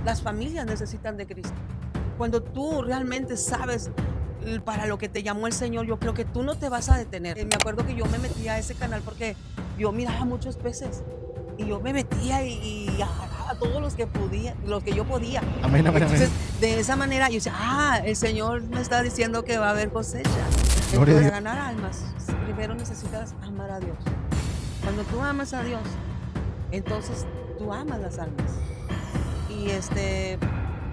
las familias necesitan de Cristo. Cuando tú realmente sabes para lo que te llamó el Señor, yo creo que tú no te vas a detener. Me acuerdo que yo me metía a ese canal porque yo miraba muchos peces y yo me metía y agarraba todos los que podía, los que yo podía. Amén, amén, Entonces, amén. de esa manera yo decía, el Señor me está diciendo que va a haber cosecha. Gloria a Para Dios. ganar almas, primero necesitas amar a Dios. Cuando tú amas a Dios, entonces tú amas las almas. Y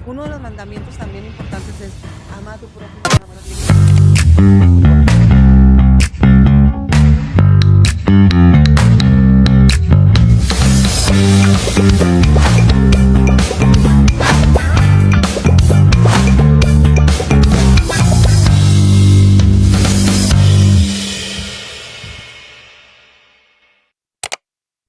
uno de los mandamientos también importantes es ama a tu prójimo y amar a ti mismo.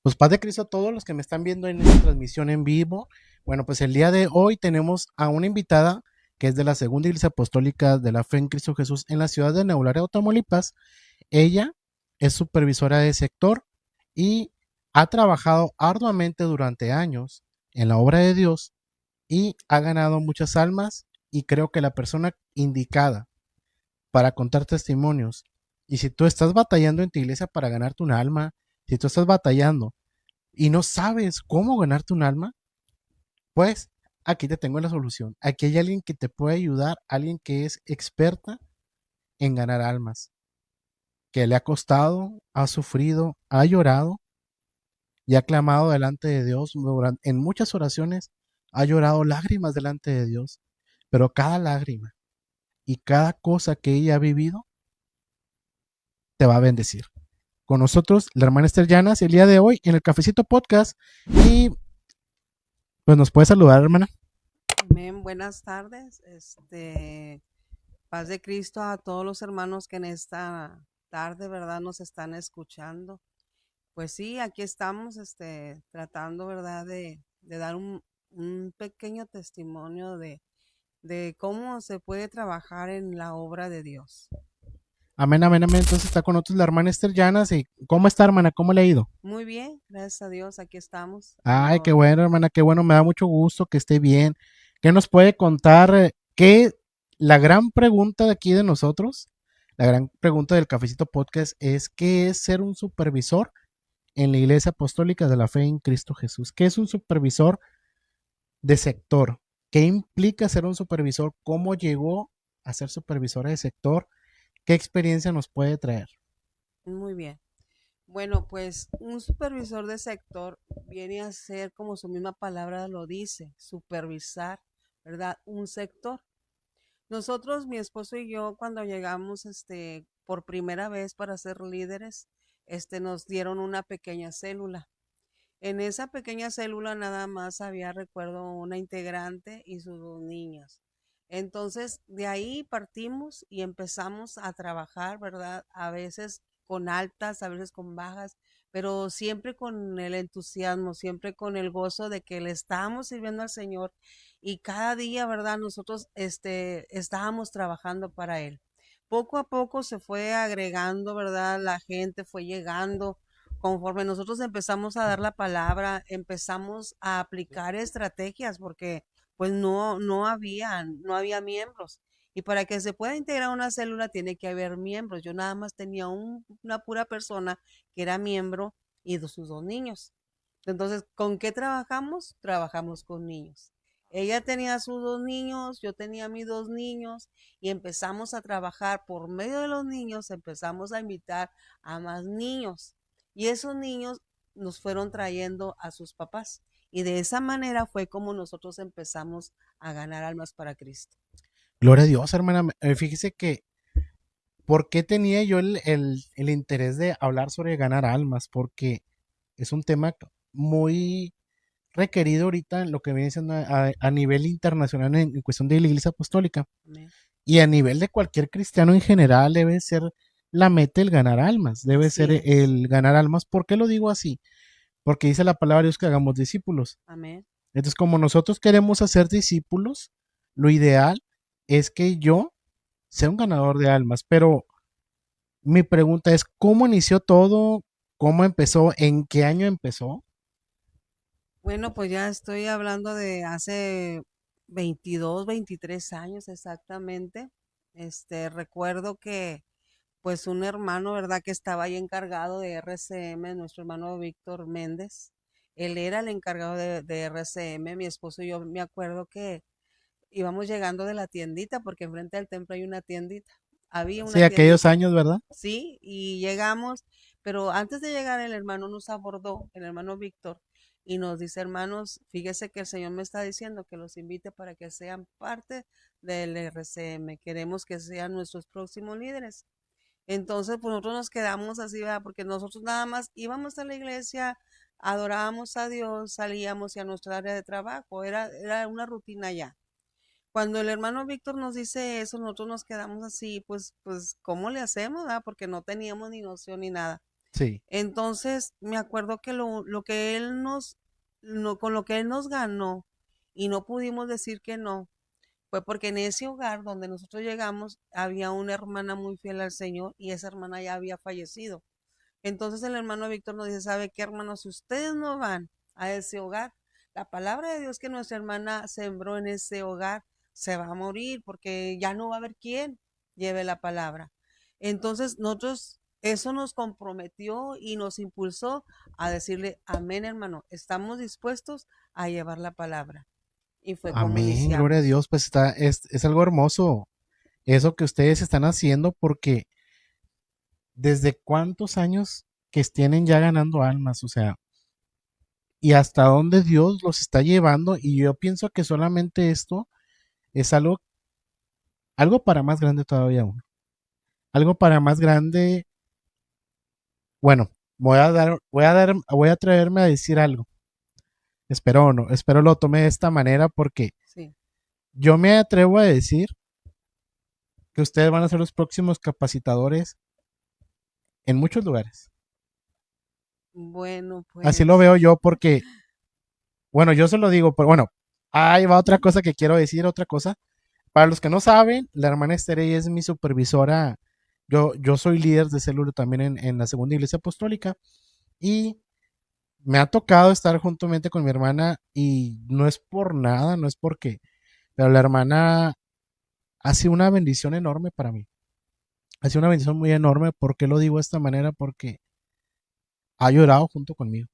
Pues paz de Cristo a todos los que me están viendo en esta transmisión en vivo. Bueno, pues el día de hoy tenemos a una invitada que es de la Segunda Iglesia Apostólica de la Fe en Cristo Jesús en la ciudad de Nuevo Laredo, Tamaulipas. Ella es supervisora de sector y ha trabajado arduamente durante años en la obra de Dios y ha ganado muchas almas, y creo que la persona indicada para contar testimonios. Y si tú estás batallando en tu iglesia para ganarte un alma, si tú estás batallando y no sabes cómo ganarte un alma, pues aquí te tengo la solución. Aquí hay alguien que te puede ayudar, alguien que es experta en ganar almas, que le ha costado, ha sufrido, ha llorado y ha clamado delante de Dios en muchas oraciones, ha llorado lágrimas delante de Dios, pero cada lágrima y cada cosa que ella ha vivido te va a bendecir. Con nosotros, la hermana Esther Llanas, el día de hoy en el Cafecito Podcast. Y pues nos puede saludar, hermana. Amén, buenas tardes. Paz de Cristo a todos los hermanos que en esta tarde, ¿verdad?, nos están escuchando. Pues sí, aquí estamos, tratando, ¿verdad?, de dar un pequeño testimonio de cómo se puede trabajar en la obra de Dios. Amén, amén, amén. Entonces está con nosotros la hermana Esther Llanas. ¿Y cómo está, hermana? ¿Cómo le ha ido? Muy bien, gracias a Dios, aquí estamos. Ay, qué bueno, hermana, qué bueno. Me da mucho gusto que esté bien. ¿Qué nos puede contar? ¿Qué la gran pregunta de aquí de nosotros, la gran pregunta del Cafecito Podcast es ¿qué es ser un supervisor en la Iglesia Apostólica de la Fe en Cristo Jesús? ¿Qué es un supervisor de sector? ¿Qué implica ser un supervisor? ¿Cómo llegó a ser supervisora de sector? ¿Qué experiencia nos puede traer? Muy bien. Bueno, pues un supervisor de sector viene a ser, como su misma palabra lo dice, supervisar, ¿verdad? Un sector. Nosotros, mi esposo y yo, cuando llegamos, por primera vez para ser líderes, nos dieron una pequeña célula. En esa pequeña célula nada más había, recuerdo, una integrante y sus dos niñas. Entonces, de ahí partimos y empezamos a trabajar, ¿verdad? A veces con altas, a veces con bajas, pero siempre con el entusiasmo, siempre con el gozo de que le estábamos sirviendo al Señor y cada día, ¿verdad? Nosotros, estábamos trabajando para Él. Poco a poco se fue agregando, ¿verdad? La gente fue llegando. Conforme nosotros empezamos a dar la palabra, empezamos a aplicar estrategias porque pues no había miembros. Y para que se pueda integrar una célula tiene que haber miembros. Yo nada más tenía una pura persona que era miembro y sus dos niños. Entonces, ¿con qué trabajamos? Trabajamos con niños. Ella tenía sus dos niños, yo tenía mis dos niños y empezamos a trabajar por medio de los niños, empezamos a invitar a más niños y esos niños nos fueron trayendo a sus papás. Y de esa manera fue como nosotros empezamos a ganar almas para Cristo. Gloria a Dios, hermana. Fíjese que, ¿por qué tenía yo el interés de hablar sobre ganar almas? Porque es un tema muy requerido ahorita en lo que viene siendo a nivel internacional en cuestión de la Iglesia Apostólica. Amén. Y a nivel de cualquier cristiano en general debe ser la meta el ganar almas, debe Así ser es. el ganar almas. ¿Por qué lo digo así? Porque dice la palabra de Dios que hagamos discípulos. Amén. Entonces, como nosotros queremos hacer discípulos, lo ideal es que yo sea un ganador de almas. Pero mi pregunta es, ¿cómo inició todo? ¿Cómo empezó? ¿En qué año empezó? Bueno, pues ya estoy hablando de hace 22, 23 años exactamente. Recuerdo que pues un hermano, ¿verdad? Que estaba ahí encargado de RCM, nuestro hermano Víctor Méndez. Él era el encargado de RCM. Mi esposo y yo me acuerdo que íbamos llegando de la tiendita, porque enfrente del templo hay una tiendita. Había Sí, una aquellos tiendita, años, ¿verdad? sí, y llegamos, pero antes de llegar el hermano nos abordó, el hermano Víctor, y nos dice, hermanos, fíjese que el Señor me está diciendo que los invite para que sean parte del RCM. Queremos que sean nuestros próximos líderes. Entonces, pues nosotros nos quedamos así, ¿verdad? Porque nosotros nada más íbamos a la iglesia, adorábamos a Dios, salíamos y a nuestra área de trabajo. Era una rutina ya. Cuando el hermano Víctor nos dice eso, nosotros nos quedamos así, pues, ¿cómo le hacemos, verdad? Porque no teníamos ni noción ni nada. Sí. Entonces, me acuerdo que lo que él nos, con lo que él nos ganó y no pudimos decir que no, fue porque en ese hogar donde nosotros llegamos había una hermana muy fiel al Señor y esa hermana ya había fallecido. Entonces el hermano Víctor nos dice, ¿sabe qué, hermano? Si ustedes no van a ese hogar, la palabra de Dios que nuestra hermana sembró en ese hogar se va a morir porque ya no va a haber quien lleve la palabra. Entonces nosotros, eso nos comprometió y nos impulsó a decirle, amén, hermano, estamos dispuestos a llevar la palabra. Y fue como Amén, gloria a iniciamos. Dios, pues es algo hermoso eso que ustedes están haciendo porque desde cuántos años que tienen ya ganando almas, o sea, y hasta dónde Dios los está llevando y yo pienso que solamente esto es algo para más grande todavía aún, algo para más grande. Bueno, voy a atreverme a decir algo. Espero no, espero lo tome de esta manera porque Sí. yo me atrevo a decir que ustedes van a ser los próximos capacitadores en muchos lugares. Bueno, Así lo pues veo yo porque, bueno, yo se lo digo, pero bueno, ahí va otra cosa que quiero decir, otra cosa. Para los que no saben, la hermana Esterey es mi supervisora. Yo soy líder de célula también en la segunda iglesia apostólica y me ha tocado estar juntamente con mi hermana y no es por nada, no es porque, pero la hermana ha sido una bendición enorme para mí. Ha sido una bendición muy enorme. ¿Por qué lo digo de esta manera? Porque ha llorado junto conmigo.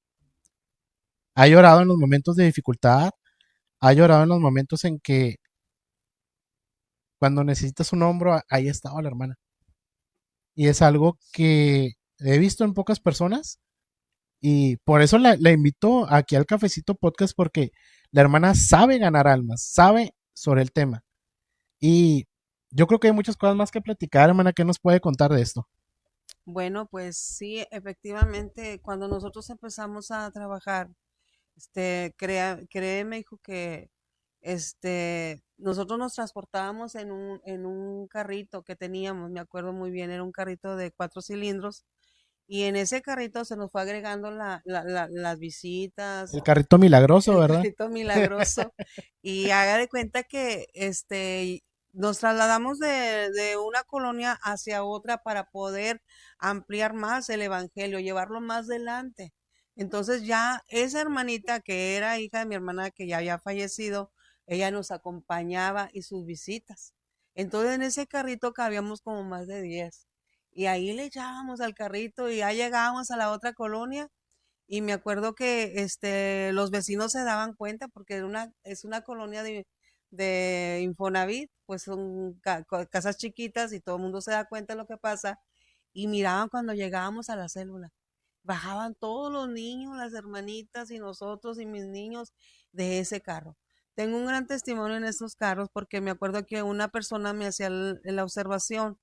Ha llorado en los momentos de dificultad, ha llorado en los momentos en que cuando necesitas un hombro, ahí estaba la hermana. Y es algo que he visto en pocas personas y por eso la invito aquí al Cafecito Podcast porque la hermana sabe ganar almas, sabe sobre el tema. Y yo creo que hay muchas cosas más que platicar, hermana, ¿qué nos puede contar de esto? bueno, pues sí, efectivamente, cuando nosotros empezamos a trabajar, créeme, hijo, que nosotros nos transportábamos en un carrito que teníamos, me acuerdo muy bien, era un carrito de 4 cilindros, y en ese carrito se nos fue agregando las visitas, El carrito milagroso, el ¿verdad? carrito milagroso, y haga de cuenta que nos trasladamos de una colonia hacia otra para poder ampliar más el evangelio, llevarlo más adelante. Entonces ya esa hermanita que era hija de mi hermana que ya había fallecido, ella nos acompañaba y sus visitas. Entonces en ese carrito cabíamos como más de 10. Y ahí le echábamos al carrito y ya llegábamos a la otra colonia y me acuerdo que los vecinos se daban cuenta porque es una colonia de Infonavit, pues son casas chiquitas y todo el mundo se da cuenta de lo que pasa y miraban cuando llegábamos a la célula. Bajaban todos los niños, las hermanitas y nosotros y mis niños de ese carro. Tengo un gran testimonio en esos carros porque me acuerdo que una persona me hacía la observación,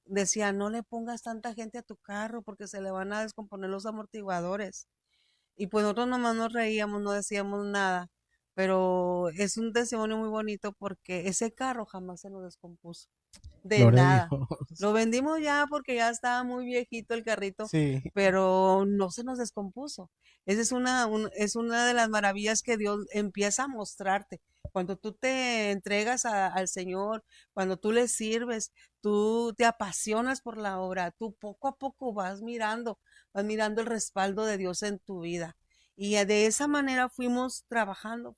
decía, no le pongas tanta gente a tu carro porque se le van a descomponer los amortiguadores. Y pues nosotros nomás nos reíamos, no decíamos nada, pero es un testimonio muy bonito porque ese carro jamás se nos descompuso, de Gloria a nada. Dios. Lo vendimos ya porque ya estaba muy viejito el carrito, Sí, pero no se nos descompuso. Esa es es una de las maravillas que Dios empieza a mostrarte. Cuando tú te entregas al Señor, cuando tú le sirves, tú te apasionas por la obra, tú poco a poco vas mirando el respaldo de Dios en tu vida. Y de esa manera fuimos trabajando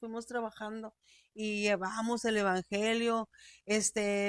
y llevábamos el evangelio.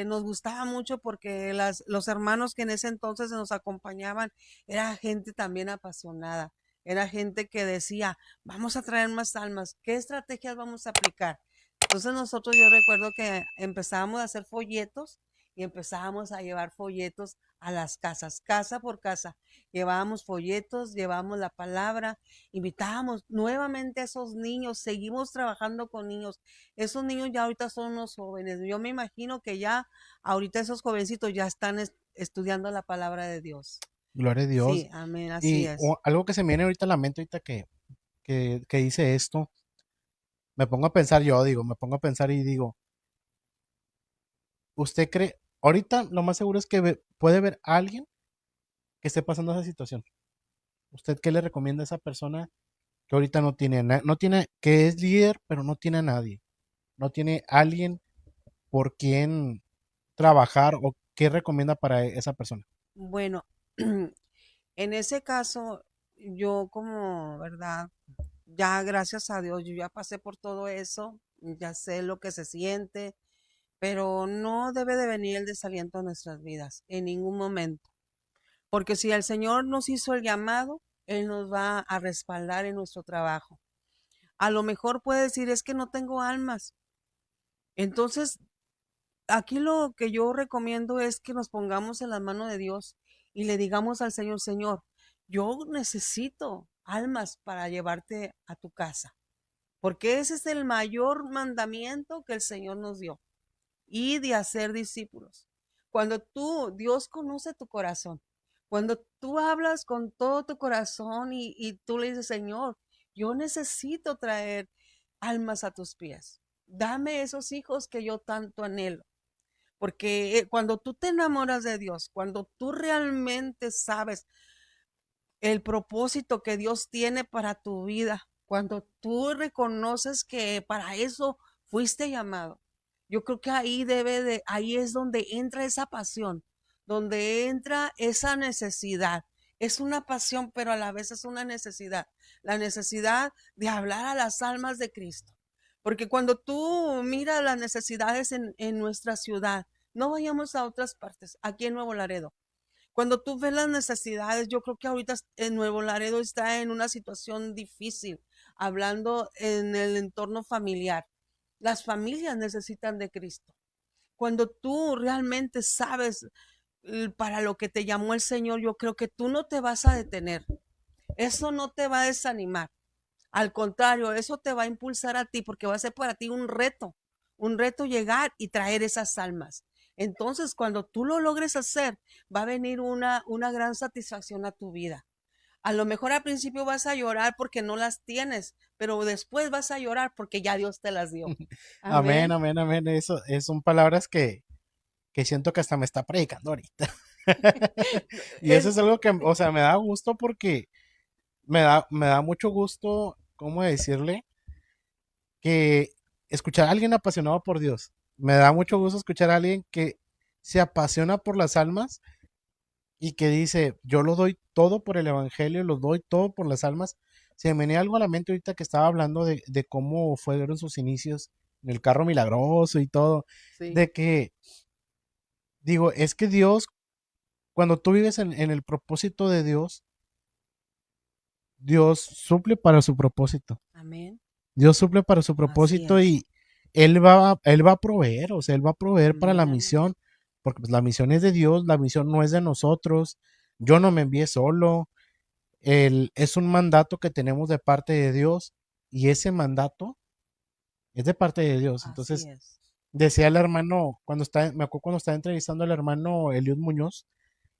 Nos gustaba mucho porque los hermanos que en ese entonces nos acompañaban era gente también apasionada. Era gente que decía, vamos a traer más almas. ¿Qué estrategias vamos a aplicar? Entonces nosotros, yo recuerdo que empezábamos a hacer folletos y empezábamos a llevar folletos a las casas, casa por casa. Llevábamos folletos, llevábamos la palabra, invitábamos nuevamente a esos niños, seguimos trabajando con niños. Esos niños ya ahorita son unos jóvenes. Yo me imagino que ya ahorita esos jovencitos ya están estudiando la palabra de Dios. Gloria a Dios. Sí, amén, así Y es. algo que se me viene ahorita a la mente, ahorita que dice esto, me pongo a pensar yo, digo, me pongo a pensar y digo, ¿usted cree? Ahorita lo más seguro es que puede ver a alguien que esté pasando esa situación. ¿Usted qué le recomienda a esa persona que ahorita no tiene, no tiene, que es líder, pero no tiene a nadie? No tiene alguien por quien trabajar o qué recomienda para esa persona. Bueno, en ese caso, yo como, ¿verdad? Ya gracias a Dios, yo ya pasé por todo eso, ya sé lo que se siente, pero no debe de venir el desaliento a nuestras vidas en ningún momento, porque si el Señor nos hizo el llamado, Él nos va a respaldar en nuestro trabajo. A lo mejor puede decir, es que no tengo almas. Entonces, aquí lo que yo recomiendo es que nos pongamos en las manos de Dios y le digamos al Señor, Señor, yo necesito almas para llevarte a tu casa, porque ese es el mayor mandamiento que el Señor nos dio, y de hacer discípulos. Cuando Dios conoce tu corazón, cuando tú hablas con todo tu corazón y tú le dices, Señor, yo necesito traer almas a tus pies. Dame esos hijos que yo tanto anhelo. Porque cuando tú te enamoras de Dios, cuando tú realmente sabes el propósito que Dios tiene para tu vida, cuando tú reconoces que para eso fuiste llamado, yo creo que ahí es donde entra esa pasión, donde entra esa necesidad. Es una pasión, pero a la vez es una necesidad, la necesidad de hablar a las almas de Cristo. Porque cuando tú miras las necesidades en nuestra ciudad, no vayamos a otras partes, aquí en Nuevo Laredo, cuando tú ves las necesidades, yo creo que ahorita en Nuevo Laredo está en una situación difícil, hablando en el entorno familiar. Las familias necesitan de Cristo. Cuando tú realmente sabes para lo que te llamó el Señor, yo creo que tú no te vas a detener. Eso no te va a desanimar. Al contrario, eso te va a impulsar a ti porque va a ser para ti un reto llegar y traer esas almas. Entonces, cuando tú lo logres hacer, va a venir una gran satisfacción a tu vida. A lo mejor al principio vas a llorar porque no las tienes, pero después vas a llorar porque ya Dios te las dio. Amén, Amén. amén, amén. Eso son palabras que siento que hasta me está predicando ahorita. Y eso Es, es algo que, o sea, me da gusto porque me da mucho gusto, ¿cómo decirle? Que escuchar a alguien apasionado por Dios. Me da mucho gusto escuchar a alguien que se apasiona por las almas y que dice, yo lo doy todo por el Evangelio, lo doy todo por las almas. Se me venía algo a la mente ahorita que estaba hablando de cómo fueron sus inicios en el carro milagroso y todo, sí, de que, digo, es que Dios, cuando tú vives en el propósito de Dios, Dios suple para su propósito. amén. Dios suple para su Así propósito es. y Él va a proveer, o sea, Él va a proveer para la Amén, hermano. misión, porque pues, la misión es de Dios, la misión no es de nosotros. Yo no me envié solo, es un mandato que tenemos de parte de Dios y ese mandato es de parte de Dios. Así Entonces, es. decía el hermano, me acuerdo cuando estaba entrevistando al hermano Eliud Muñoz,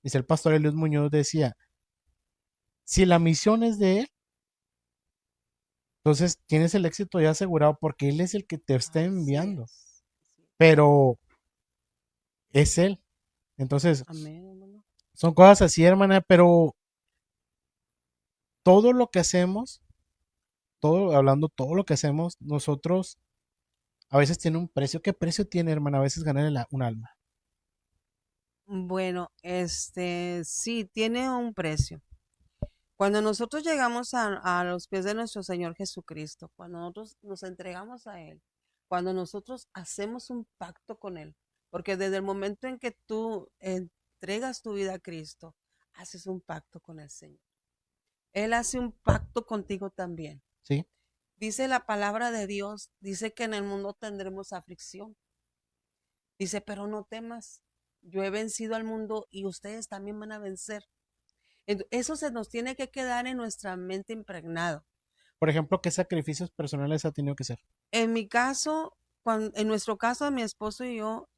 dice el pastor Eliud Muñoz, decía, si la misión es de Él, entonces tienes el éxito ya asegurado porque Él es el que te está Así enviando, es. Sí. pero es Él. Entonces, Amén, hermano. son cosas así, hermana, pero todo lo que hacemos, todo lo que hacemos, nosotros a veces tiene un precio. ¿Qué precio tiene, hermana? A veces ganar un alma. Bueno, sí, tiene un precio. Cuando nosotros llegamos a los pies de nuestro Señor Jesucristo, cuando nosotros nos entregamos a Él, cuando nosotros hacemos un pacto con Él, porque desde el momento en que tú entregas tu vida a Cristo, haces un pacto con el Señor. Él hace un pacto contigo también. Sí, Dice la palabra de Dios, dice que en el mundo tendremos aflicción. Dice, pero no temas, yo he vencido al mundo y ustedes también van a vencer. Eso se nos tiene que quedar en nuestra mente impregnado. por ejemplo, ¿qué sacrificios personales ha tenido que hacer? En mi caso, en nuestro caso, mi esposo y yo,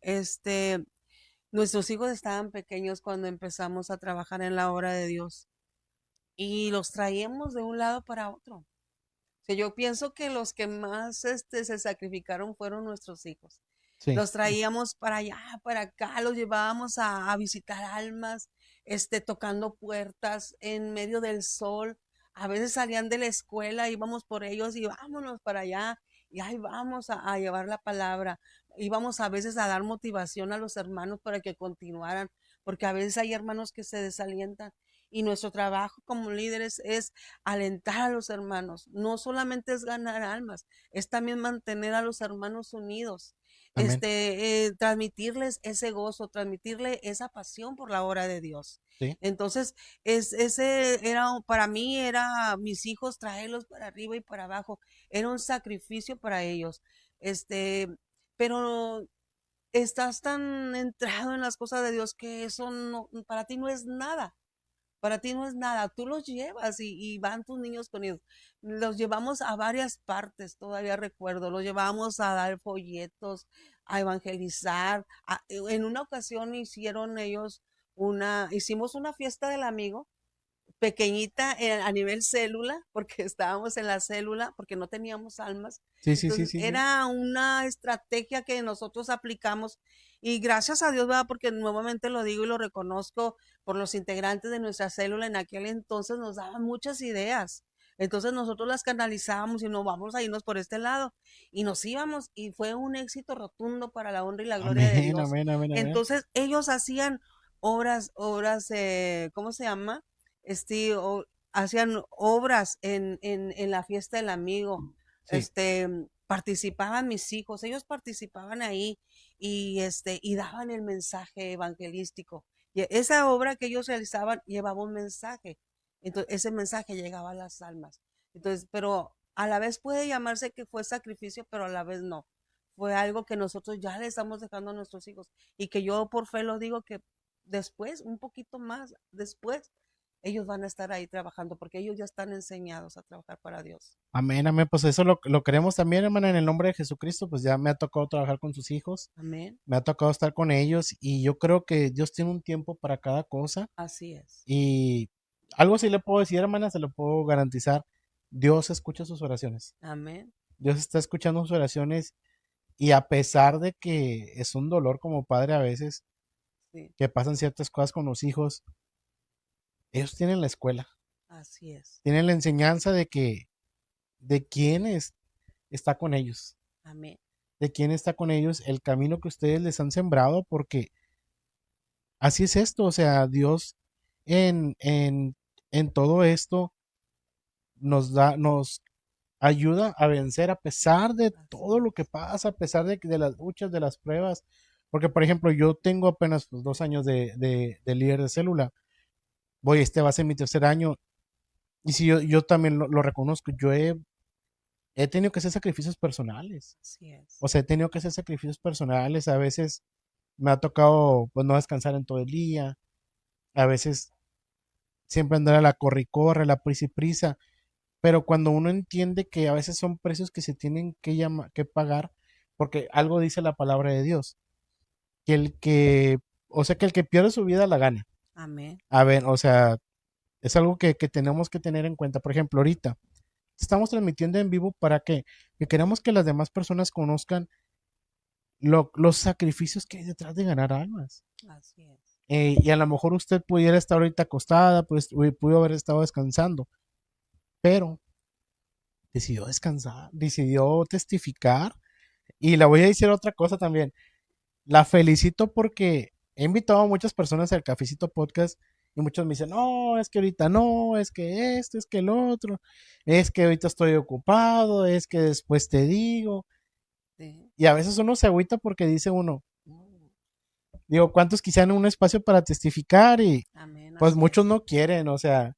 nuestros hijos estaban pequeños cuando empezamos a trabajar en la obra de Dios y los traíamos de un lado para otro. O sea, yo pienso que los que más se sacrificaron fueron nuestros hijos. Sí, Los traíamos para allá, para acá, los llevábamos a visitar almas, tocando puertas en medio del sol. A veces salían de la escuela, íbamos por ellos y vámonos para allá y ahí vamos a llevar la palabra. Íbamos a veces a dar motivación a los hermanos para que continuaran, porque a veces hay hermanos que se desalientan. Y nuestro trabajo como líderes es alentar a los hermanos. No solamente es ganar almas, es también mantener a los hermanos unidos, amén. transmitirles ese gozo, transmitirle esa pasión por la obra de Dios. Sí, Entonces, para mí, era mis hijos traerlos para arriba y para abajo, era un sacrificio para ellos. Este, pero estás tan entrado en las cosas de Dios que eso no, para ti no es nada. Para ti no es nada, tú los llevas y van tus niños con ellos. Los llevamos a varias partes, todavía recuerdo, los llevamos a dar folletos, a evangelizar. En una ocasión hicimos una fiesta del amigo pequeñita a nivel célula, porque estábamos en la célula, porque no teníamos almas. sí, sí, sí, Entonces sí, sí. era una estrategia que nosotros aplicamos y gracias a Dios, ¿verdad? Porque nuevamente lo digo y lo reconozco por los integrantes de nuestra célula en aquel entonces nos daban muchas ideas. Entonces nosotros las canalizábamos y no vamos a irnos por este lado y nos íbamos y fue un éxito rotundo para la honra y la gloria de Amén, Dios. amén, amén, amén. Entonces ellos hacían obras, ¿cómo se llama? Hacían obras en la fiesta del amigo, Sí, participaban mis hijos, ellos participaban ahí y daban el mensaje evangelístico. Y esa obra que ellos realizaban llevaba un mensaje, entonces ese mensaje llegaba a las almas. Entonces, pero a la vez puede llamarse que fue sacrificio, pero a la vez no. Fue algo que nosotros ya le estamos dejando a nuestros hijos y que yo por fe lo digo que después, un poquito más después, ellos van a estar ahí trabajando porque ellos ya están enseñados a trabajar para Dios. amén, amén. Pues eso lo queremos también, hermana, en el nombre de Jesucristo. Pues ya me ha tocado trabajar con sus hijos, Amén. me ha tocado estar con ellos y yo creo que Dios tiene un tiempo para cada cosa Así es. y algo sí le puedo decir, hermana, se lo puedo garantizar. Dios escucha sus oraciones. Amén. Dios está escuchando sus oraciones y a pesar de que es un dolor como padre a veces, Sí, que pasan ciertas cosas con los hijos, ellos tienen la escuela, así es. tienen la enseñanza de quién está con ellos, Amén. de quién está con ellos, el camino que ustedes les han sembrado, porque así es esto, o sea, Dios en, en, en todo esto nos ayuda a vencer a pesar de Así todo lo que es. pasa, a pesar de las luchas, de las pruebas, porque por ejemplo yo tengo apenas pues, 2 años de líder de célula, este va a ser mi tercer año, y si yo también lo reconozco, he tenido que hacer sacrificios personales. Así es. O sea, he tenido que hacer sacrificios personales. A veces me ha tocado pues no descansar en todo el día. A veces siempre andar a la corre y corre, la prisa y prisa. Pero cuando uno entiende que a veces son precios que se tienen que pagar, porque algo dice la palabra de Dios, que o sea, que el que pierde su vida la gana. Amén. A ver, o sea, es algo que tenemos que tener en cuenta. Por ejemplo, ahorita estamos transmitiendo en vivo para que queremos que las demás personas conozcan los sacrificios que hay detrás de ganar almas. Así es. Y a lo mejor usted pudiera estar ahorita acostada, pues pudo haber estado descansando, pero decidió descansar, decidió testificar. Y le voy a decir otra cosa también. La felicito porque he invitado a muchas personas al Cafecito Podcast Y muchos me dicen, no, es que ahorita no, es que esto, es que el otro, es que ahorita estoy ocupado, es que después te digo. Sí. Y a veces uno se agüita porque dice uno, digo, ¿cuántos quisieran un espacio para testificar? Y Amén, pues así muchos es. no quieren, o sea,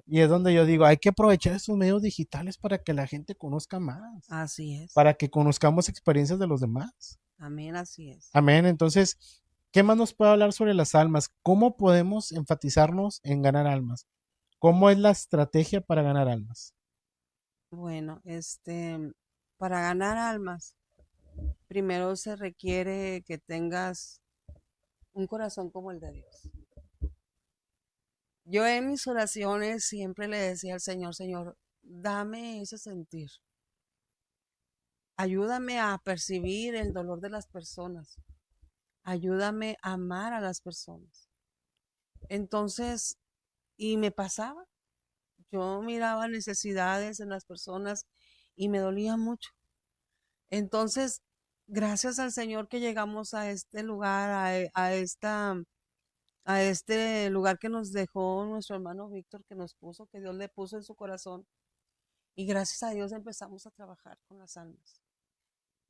y es donde yo digo, hay que aprovechar estos medios digitales para que la gente conozca más, Así es. para que conozcamos experiencias de los demás. Amén, así es. Amén. Entonces, ¿qué más nos puede hablar sobre las almas? ¿Cómo podemos enfatizarnos en ganar almas? ¿Cómo es la estrategia para ganar almas? Bueno, para ganar almas, primero se requiere que tengas un corazón como el de Dios. Yo en mis oraciones siempre le decía al Señor, Señor, dame ese sentir. Ayúdame a percibir el dolor de las personas. Ayúdame a amar a las personas. Entonces, y me pasaba. Yo miraba necesidades en las personas y me dolía mucho. Entonces, gracias al Señor que llegamos a este lugar, a este lugar que nos dejó nuestro hermano Víctor, que nos puso, que Dios le puso en su corazón. Y gracias a Dios empezamos a trabajar con las almas.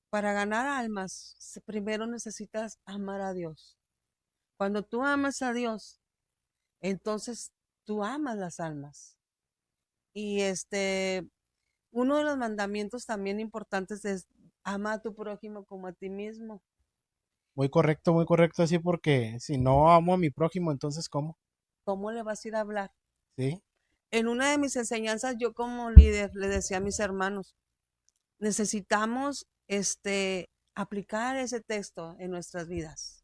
Para ganar almas, primero necesitas amar a Dios. Cuando tú amas a Dios, entonces tú amas las almas. Y uno de los mandamientos también importantes es ama a tu prójimo como a ti mismo. Muy correcto así porque si no amo a mi prójimo, entonces ¿cómo? ¿Cómo le vas a ir a hablar? ¿Sí? En una de mis enseñanzas, yo como líder le decía a mis hermanos, necesitamos aplicar ese texto en nuestras vidas.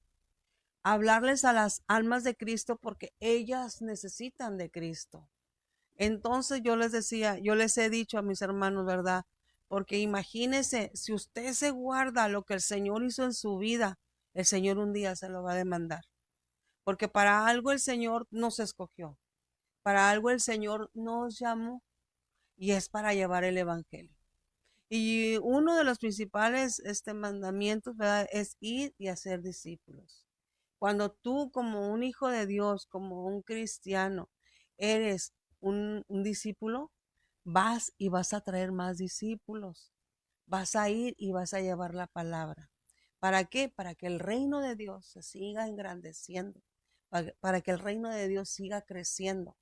Hablarles a las almas de Cristo porque ellas necesitan de Cristo. Entonces yo les decía, yo les he dicho a mis hermanos, ¿verdad? Porque imagínense, si usted se guarda lo que el Señor hizo en su vida, el Señor un día se lo va a demandar. Porque para algo el Señor nos escogió, para algo el Señor nos llamó y es para llevar el Evangelio. Y uno de los principales mandamientos, ¿verdad? Es ir y hacer discípulos. Cuando tú como un hijo de Dios, como un cristiano, eres un discípulo, vas y vas a traer más discípulos. Vas a ir y vas a llevar la palabra. ¿Para qué? Para que el reino de Dios se siga engrandeciendo, para que el reino de Dios siga creciendo.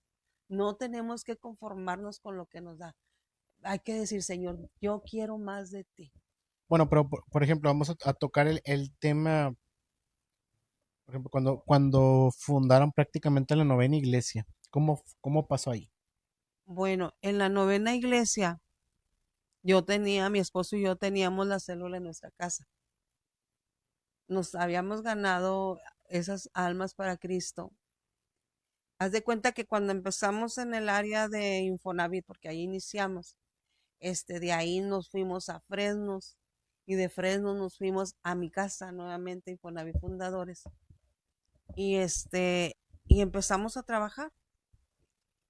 No tenemos que conformarnos con lo que nos da. Hay que decir, Señor, yo quiero más de ti. Bueno, pero por ejemplo, vamos a tocar el tema, por ejemplo, cuando fundaron prácticamente la novena iglesia. ¿Cómo pasó ahí? Bueno, en la novena iglesia, mi esposo y yo teníamos la célula en nuestra casa. Nos habíamos ganado esas almas para Cristo. Haz de cuenta que cuando empezamos en el área de Infonavit, porque ahí iniciamos, de ahí nos fuimos a Fresnos y de Fresnos nos fuimos a mi casa nuevamente, Infonavit Fundadores. Y y empezamos a trabajar.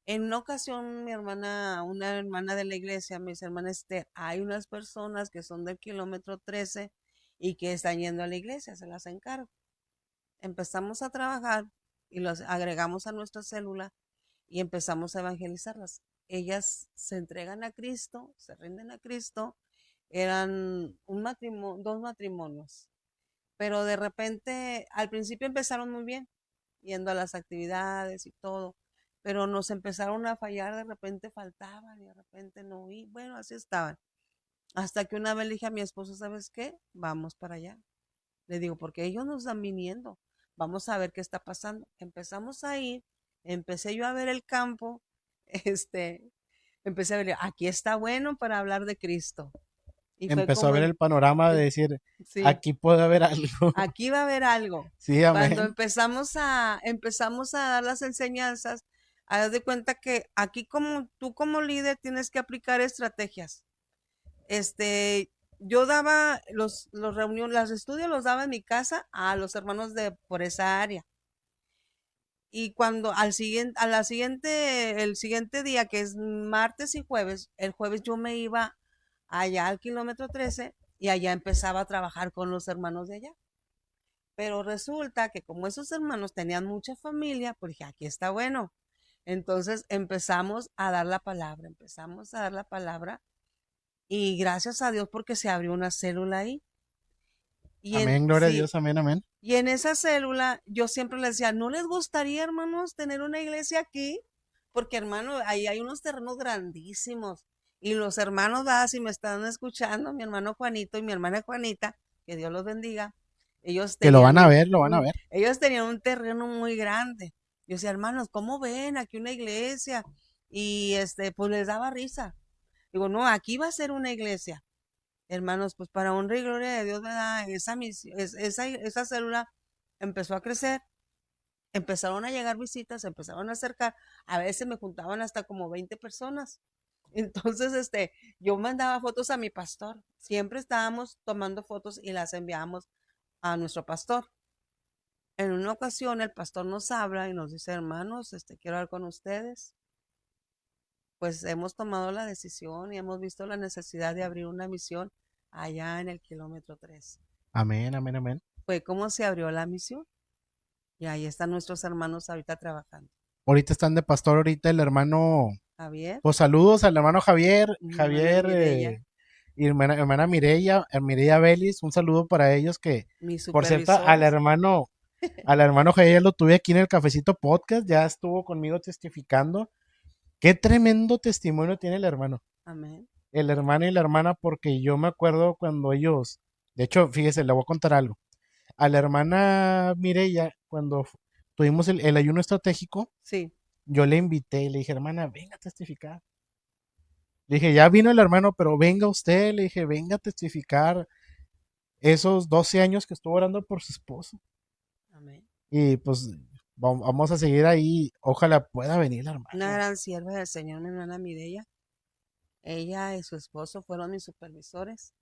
En una ocasión, una hermana de la iglesia, mi hermana Esther, hay unas personas que son del kilómetro 13 y que están yendo a la iglesia, se las encargo. Empezamos a trabajar y los agregamos a nuestra célula y empezamos a evangelizarlas. Ellas se entregan a Cristo, se rinden a Cristo, eran dos matrimonios, pero de repente al principio empezaron muy bien, yendo a las actividades y todo, pero nos empezaron a fallar, de repente faltaban y de repente no, y bueno, así estaban. Hasta que una vez le dije a mi esposo, ¿sabes qué? Vamos para allá. Le digo, porque ellos nos están viniendo, vamos a ver qué está pasando. Empezamos a ir, empecé yo a ver el campo, este, empecé a ver, aquí está bueno para hablar de Cristo. Y fue Empezó a como, ver el panorama de decir, sí, aquí puede haber algo. aquí va a haber algo. Sí, Cuando amén. empezamos a dar las enseñanzas, haz de cuenta que aquí como tú como líder tienes que aplicar estrategias. Yo daba los reuniones, los estudios los daba en mi casa a los hermanos de por esa área. Y cuando el siguiente día, que es martes y jueves, el jueves yo me iba allá al kilómetro 13 y allá empezaba a trabajar con los hermanos de allá. Pero resulta que como esos hermanos tenían mucha familia, pues dije, aquí está bueno. Entonces empezamos a dar la palabra y gracias a Dios porque se abrió una célula ahí. Amén, gloria a Sí, Dios, amén, amén. y en esa célula yo siempre les decía, ¿no les gustaría, hermanos, tener una iglesia aquí? Porque, hermano, ahí hay unos terrenos grandísimos. Y los hermanos, si me están escuchando, mi hermano Juanito y mi hermana Juanita, que Dios los bendiga, ellos Que lo tenían van a ver, lo van a ver. ellos tenían un terreno muy grande. Yo decía, hermanos, ¿cómo ven aquí una iglesia? Y pues les daba risa. Digo, no, aquí va a ser una iglesia. Hermanos, pues para honra y gloria de Dios, ¿verdad? Esa célula empezó a crecer, empezaron a llegar visitas, se empezaron a acercar, a veces me juntaban hasta como 20 personas. Entonces, yo mandaba fotos a mi pastor, siempre estábamos tomando fotos y las enviábamos a nuestro pastor. En una ocasión el pastor nos habla y nos dice, hermanos, quiero hablar con ustedes. Pues hemos tomado la decisión y hemos visto la necesidad de abrir una misión allá en el kilómetro 3. Amén, amén, amén. Fue como se abrió la misión y ahí están nuestros hermanos ahorita trabajando. Ahorita están de pastor, ahorita el hermano, Javier, pues saludos al hermano Javier, mi hermana Javier Mireya, y hermana Mireya, Mireya Vélez, un saludo para ellos que, mis por cierto, supervisores. al hermano Javier lo tuve aquí en el Cafecito Podcast, ya estuvo conmigo testificando. Qué tremendo testimonio tiene el hermano. Amén. El hermano y la hermana, porque yo me acuerdo cuando ellos, de hecho, fíjese, le voy a contar algo. A la hermana Mireya, cuando tuvimos el ayuno estratégico, Sí, yo le invité y le dije, hermana, venga a testificar. Le dije, ya vino el hermano, pero venga usted, le dije, venga a testificar esos 12 años que estuvo orando por su esposo. amén. Y pues vamos a seguir ahí, ojalá pueda venir la Una hermana. gran sierva del Señor, mi hermana Mireya. Ella y su esposo fueron mis supervisores.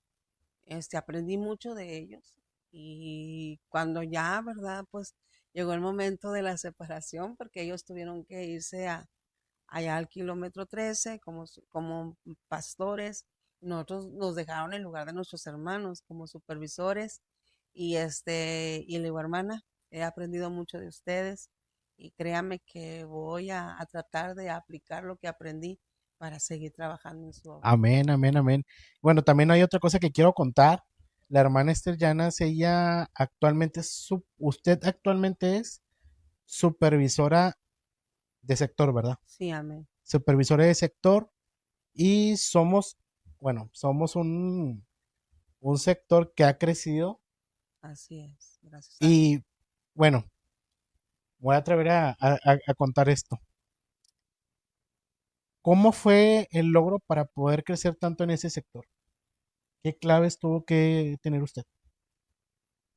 Aprendí mucho de ellos. Y cuando ya, ¿verdad? Pues llegó el momento de la separación porque ellos tuvieron que irse allá al kilómetro 13 como pastores. Nosotros nos dejaron en lugar de nuestros hermanos como supervisores. Y le digo, hermana, he aprendido mucho de ustedes y créame que voy a tratar de aplicar lo que aprendí para seguir trabajando en su obra. Amén, amén, amén. Bueno, también hay otra cosa que quiero contar. La hermana Esther Llanas, ella actualmente usted actualmente es supervisora de sector, ¿verdad? Sí, amén. Supervisora de sector y somos un sector que ha crecido Así es. Gracias a Dios. y bueno, voy a atrever a contar esto. ¿Cómo fue el logro para poder crecer tanto en ese sector? ¿Qué claves tuvo que tener usted?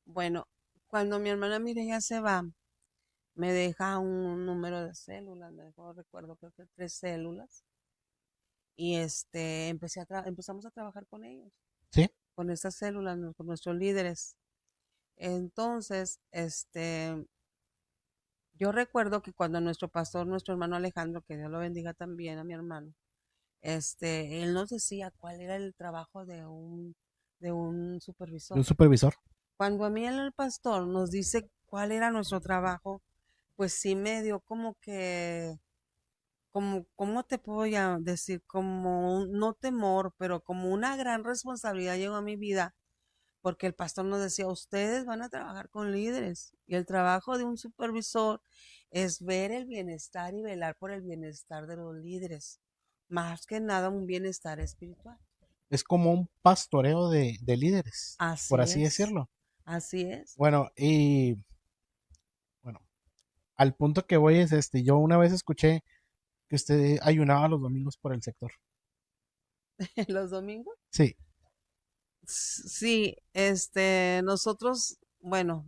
Bueno, cuando mi hermana Mireya se va, me deja un número de células, me dejó, recuerdo, creo que 3 células. Y empezamos a trabajar con ellos, ¿Sí? con estas células, con nuestros líderes. Entonces, yo recuerdo que cuando nuestro pastor, nuestro hermano Alejandro, que Dios lo bendiga también a mi hermano, él nos decía cuál era el trabajo de un De supervisor. un supervisor. Cuando a mí el pastor nos dice cuál era nuestro trabajo, pues sí me dio como que, ¿cómo te puedo ya decir? Como no temor, pero como una gran responsabilidad llegó a mi vida, porque el pastor nos decía, ustedes van a trabajar con líderes y el trabajo de un supervisor es ver el bienestar y velar por el bienestar de los líderes, más que nada un bienestar espiritual. Es como un pastoreo de líderes, por Así así es, decirlo. así es. Bueno, y bueno, al punto que voy es yo una vez escuché que usted ayunaba los domingos por el sector. Los domingos. Sí. Sí, nosotros, bueno,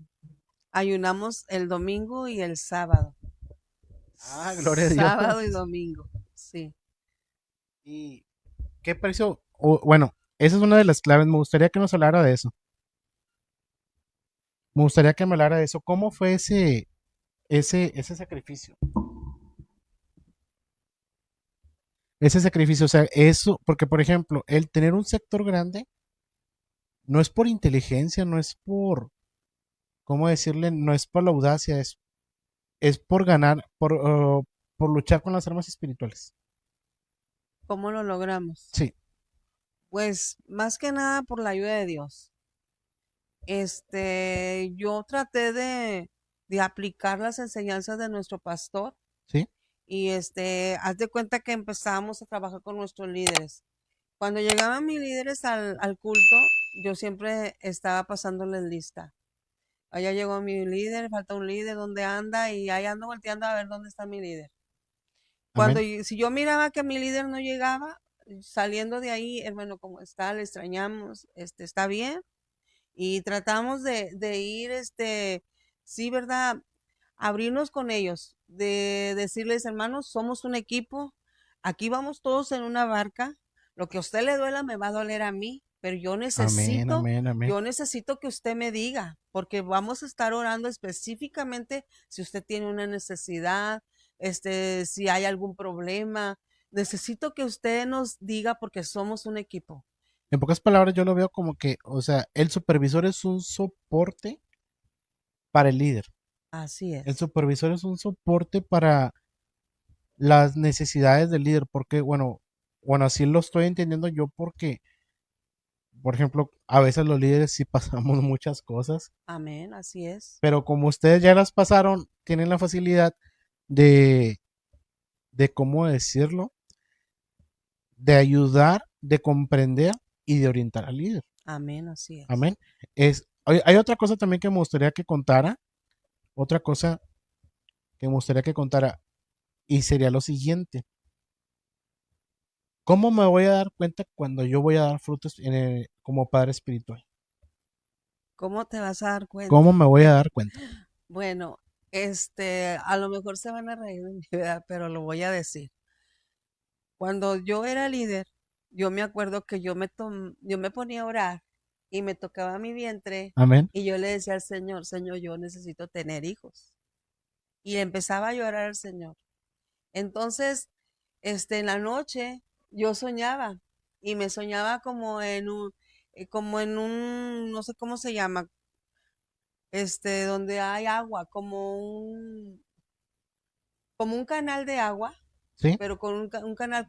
ayunamos el domingo y el sábado. Ah, gloria a Dios. Sábado y domingo, sí. ¿Y qué precio? Bueno, esa es una de las claves. Me gustaría que nos hablara de eso. Me gustaría que me hablara de eso. ¿Cómo fue ese sacrificio? Ese sacrificio, o sea, eso, porque por ejemplo, el tener un sector grande no es por inteligencia, no es ¿cómo decirle? No es por la audacia, es por ganar, por luchar con las armas espirituales. ¿Cómo lo logramos? Sí, Pues más que nada por la ayuda de Dios. Yo traté de aplicar las enseñanzas de nuestro pastor sí, y haz de cuenta que empezamos a trabajar con nuestros líderes. Cuando llegaban mis líderes al culto, yo siempre estaba pasándoles lista. Allá llegó mi líder, falta un líder, ¿dónde anda? Y ahí ando volteando a ver dónde está mi líder. amén, Si yo miraba que mi líder no llegaba, saliendo de ahí, hermano, ¿cómo está? Le extrañamos, está bien. Y tratamos de ir, sí, ¿verdad? Abrirnos con ellos, de decirles, hermanos, somos un equipo, aquí vamos todos en una barca, lo que a usted le duela me va a doler a mí, pero amén, amén, amén. yo necesito que usted me diga, porque vamos a estar orando específicamente si usted tiene una necesidad, si hay algún problema, necesito que usted nos diga porque somos un equipo. En pocas palabras, yo lo veo como que, o sea, el supervisor es un soporte para el líder. Así El es. supervisor es un soporte para las necesidades del líder, porque, bueno, así lo estoy entendiendo yo porque, por ejemplo, a veces los líderes sí pasamos muchas cosas, Amén, así es. pero como ustedes ya las pasaron, tienen la facilidad de, ¿cómo decirlo? De ayudar, de comprender y de orientar al líder. Amén, así es. Amén. Hay otra cosa también que me gustaría que contara, otra cosa que me gustaría que contara, y sería lo siguiente. ¿Cómo me voy a dar cuenta cuando yo voy a dar frutos como padre espiritual? ¿Cómo te vas a dar ¿Cómo cuenta? me voy a dar cuenta? Bueno, a lo mejor se van a reír de mi vida, pero lo voy a decir. Cuando yo era líder, yo me acuerdo que yo me ponía a orar y me tocaba mi vientre Amén. y yo le decía al Señor, Señor, yo necesito tener hijos. Y empezaba a llorar al Señor. Entonces, en la noche yo soñaba y me soñaba no sé cómo se llama, donde hay agua, como un canal de agua, ¿Sí? pero con un canal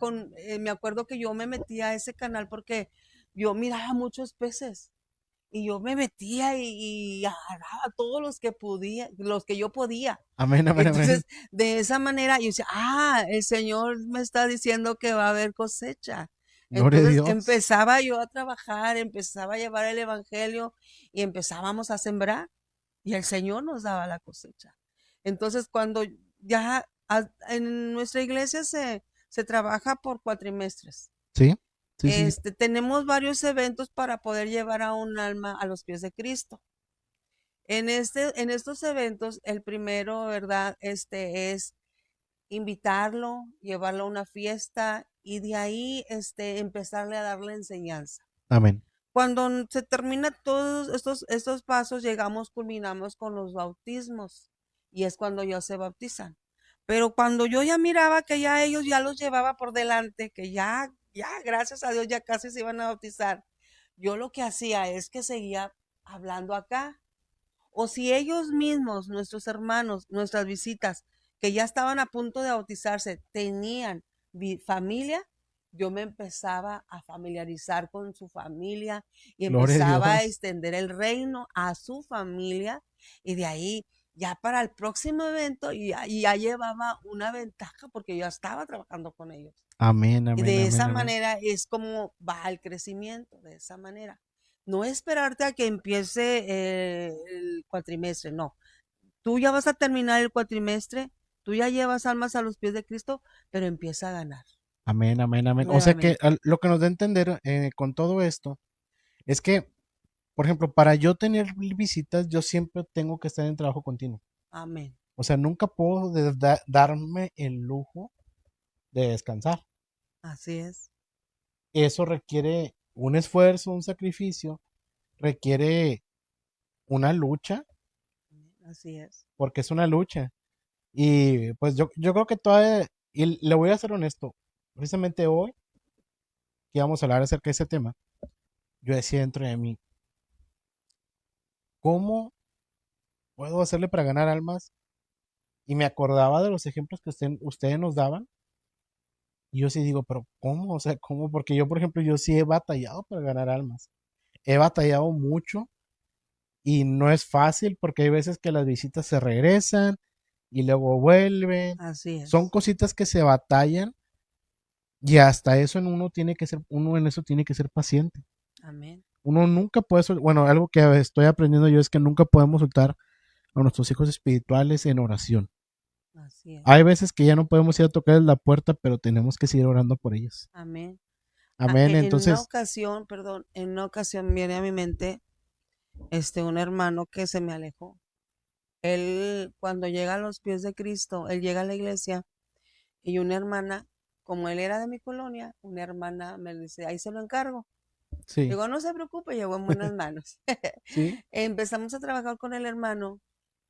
me acuerdo que yo me metía a ese canal porque yo miraba muchos peces y yo me metía y agarraba todos los que podía, los que yo podía. Amén, amén, amén. Entonces, de esa manera, yo decía, el Señor me está diciendo que va a haber cosecha. Gloria a Entonces Dios. empezaba yo a trabajar, empezaba a llevar el evangelio y empezábamos a sembrar y el Señor nos daba la cosecha. Entonces, cuando en nuestra iglesia se trabaja por cuatrimestres. ¿Sí? Sí, sí. Tenemos varios eventos para poder llevar a un alma a los pies de Cristo. En estos eventos, el primero, ¿verdad? Es invitarlo, llevarlo a una fiesta y de ahí, empezarle a darle enseñanza. Amén. Cuando se termina todos estos pasos, culminamos con los bautismos y es cuando ya se bautizan. Pero cuando yo ya miraba que ya ellos ya los llevaba por delante, que gracias a Dios, ya casi se iban a bautizar, yo lo que hacía es que seguía hablando acá. O si ellos mismos, nuestros hermanos, nuestras visitas, que ya estaban a punto de bautizarse, tenían familia, yo me empezaba a familiarizar con su familia y Gloria a empezaba a Dios. extender el reino a su familia y de ahí ya para el próximo evento ya llevaba una ventaja porque yo ya estaba trabajando con ellos. Amén, Y amén, de amén, esa amén. manera es como va el crecimiento, de esa manera. No esperarte a que empiece el cuatrimestre, no. Tú ya vas a terminar el cuatrimestre, tú ya llevas almas a los pies de Cristo, pero empieza a ganar Amén, amén, amén. O sea que nuevamente. lo que nos da a entender con todo esto es que, por ejemplo, para yo tener visitas, yo siempre tengo que estar en trabajo continuo. Amén. O sea, nunca puedo darme el lujo de descansar. Así es. Eso requiere un esfuerzo, un sacrificio, requiere una lucha, Así es. porque es una lucha. Y pues yo creo que todavía, y le voy a ser honesto, precisamente hoy que íbamos a hablar acerca de ese tema, yo decía dentro de mí, ¿cómo puedo hacerle para ganar almas? Y me acordaba de los ejemplos que ustedes nos daban. Y yo sí digo, pero ¿cómo? O sea, ¿cómo? Porque yo, por ejemplo, yo sí he batallado para ganar almas. He batallado mucho y no es fácil porque hay veces que las visitas se regresan y luego vuelven. Así Son es. cositas que se batallan y hasta eso en uno tiene que ser, uno en eso tiene que ser paciente. Amén. Uno nunca puede, bueno, algo que estoy aprendiendo yo es que nunca podemos soltar a nuestros hijos espirituales en oración. Así es. Hay veces que ya no podemos ir a tocar la puerta, pero tenemos que seguir orando por ellos. Amén. Amén. En una Entonces, ocasión, perdón, en una ocasión viene a mi mente un hermano que se me alejó. Él, cuando llega a los pies de Cristo, él llega a la iglesia y una hermana, como él era de mi colonia, una hermana me dice, ahí se lo encargo. sí, Digo, no se preocupe, llegó en buenas manos. sí, Empezamos a trabajar con el hermano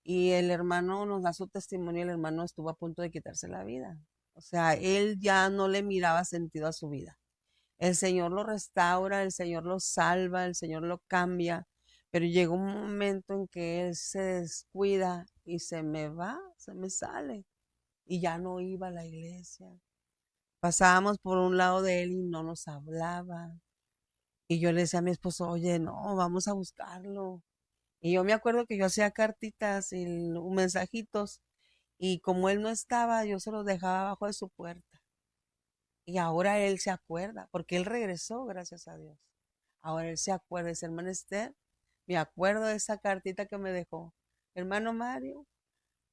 y el hermano nos da su testimonio. El hermano estuvo a punto de quitarse la vida. O sea, él ya no le miraba sentido a su vida. El Señor lo restaura, el Señor lo salva, el Señor lo cambia, pero llega un momento en que él se descuida y se me va, se me sale y ya no iba a la iglesia. Pasábamos por un lado de él y no nos hablaba. Y yo le decía a mi esposo, oye, no, vamos a buscarlo. Y yo me acuerdo que yo hacía cartitas y mensajitos y como él no estaba, yo se los dejaba abajo de su puerta. Y ahora él se acuerda, porque él regresó, gracias a Dios. Ahora él se acuerda, dice, hermano Esther, me acuerdo de esa cartita que me dejó. Hermano Mario,